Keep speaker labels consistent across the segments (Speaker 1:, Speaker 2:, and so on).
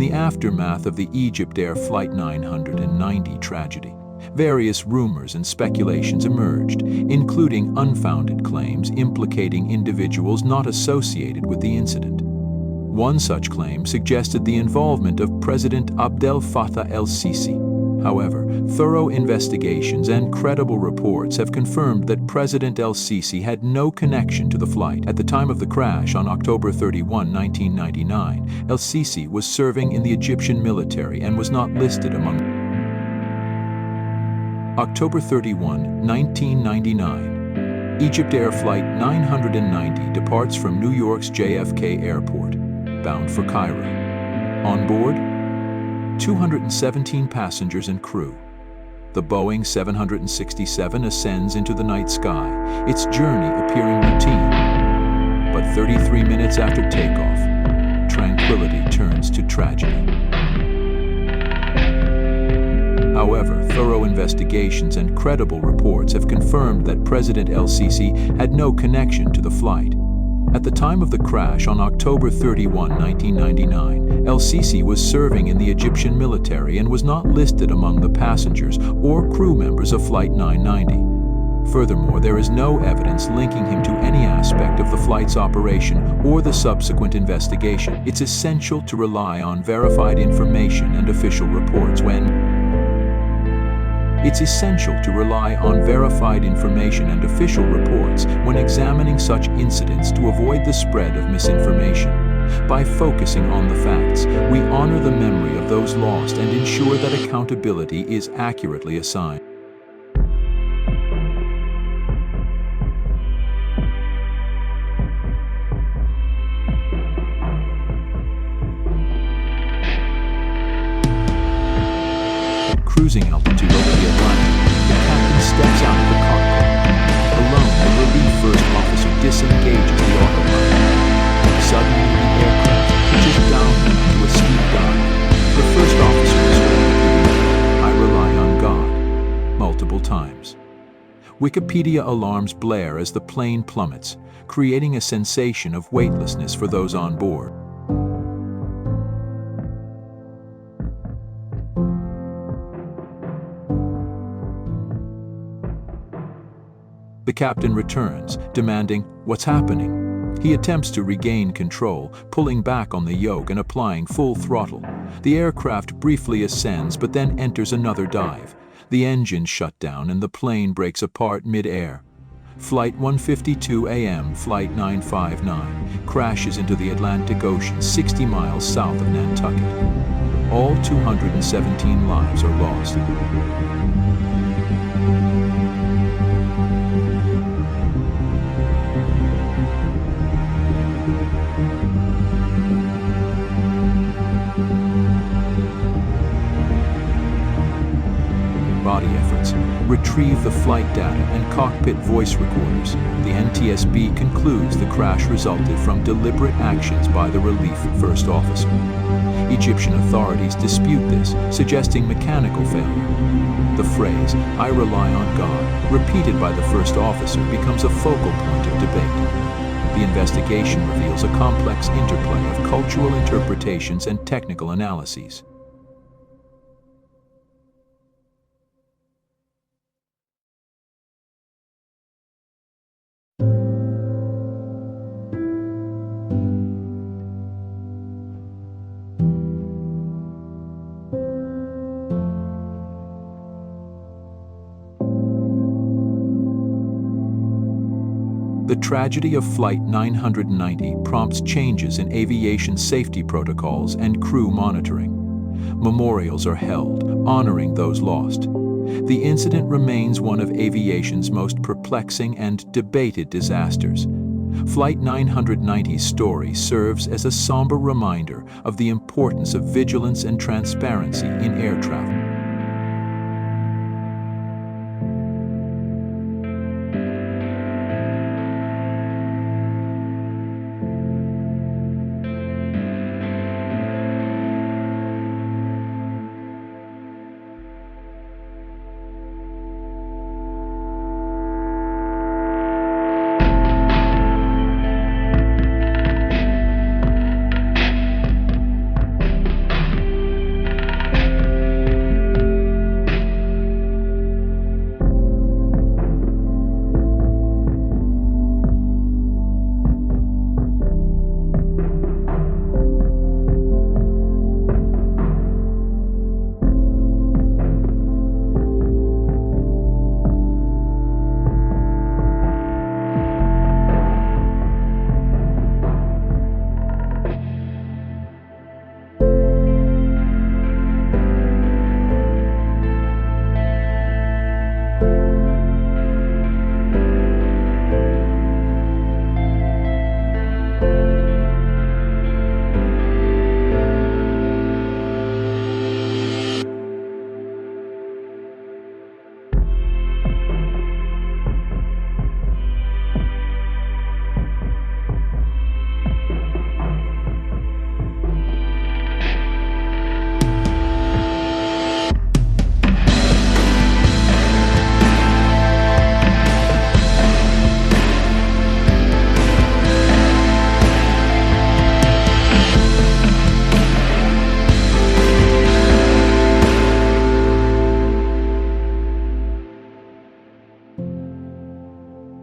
Speaker 1: the aftermath of the EgyptAir Flight 990 tragedy, various rumors and speculations emerged, including unfounded claims implicating individuals not associated with the incident. One such claim suggested the involvement of President Abdel Fattah el-Sisi. However, thorough investigations and credible reports have confirmed that President el-Sisi had no connection to the flight. At the time of the crash on October 31, 1999, el-Sisi was serving in the Egyptian military and was not listed among. October 31, 1999. EgyptAir Flight 990 departs from New York's JFK Airport, bound for Cairo. On board, 217 passengers and crew. The Boeing 767 ascends into the night sky, its journey appearing routine. But 33 minutes after takeoff, tranquility turns to tragedy. However, thorough investigations and credible reports have confirmed that President el-Sisi had no connection to the flight. At the time of the crash on October 31, 1999, el-Sisi was serving in the Egyptian military and was not listed among the passengers or crew members of Flight 990. Furthermore, there is no evidence linking him to any aspect of the flight's operation or the subsequent investigation. It's essential to rely on verified information and official reports when examining such incidents to avoid the spread of misinformation. By focusing on the facts, we honor the memory of those lost and ensure that accountability is accurately assigned. Cruising altitude over the Atlantic, the captain steps out of the cockpit. Alone, the relief first officer disengages the autopilot. Suddenly, the aircraft pitches downwind to a steep dive. The first officer is repeating, "I rely on God," multiple times. Wikipedia alarms blare as the plane plummets, creating a sensation of weightlessness for those on board. The captain returns, demanding, "What's happening?" He attempts to regain control, pulling back on the yoke and applying full throttle. The aircraft briefly ascends but then enters another dive. The engines shut down and the plane breaks apart mid-air. Flight 152 AM Flight 959 crashes into the Atlantic Ocean 60 miles south of Nantucket. All 217 lives are lost. Body efforts retrieve the flight data and cockpit voice recorders. The NTSB concludes the crash resulted from deliberate actions by the relief first officer. Egyptian authorities dispute this, suggesting mechanical failure. The phrase, "I rely on God," repeated by the first officer, becomes a focal point of debate. The investigation reveals a complex interplay of cultural interpretations and technical analyses. The tragedy of Flight 990 prompts changes in aviation safety protocols and crew monitoring. Memorials are held, honoring those lost. The incident remains one of aviation's most perplexing and debated disasters. Flight 990's story serves as a somber reminder of the importance of vigilance and transparency in air travel.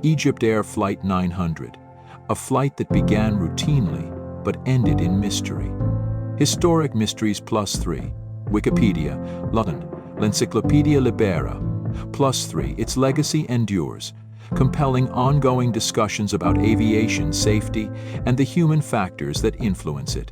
Speaker 1: Egypt Air Flight 900, a flight that began routinely but ended in mystery. Historic Mysteries +3, Wikipedia, London, L'Encyclopedia Libera, +3, its legacy endures, compelling ongoing discussions about aviation safety and the human factors that influence it.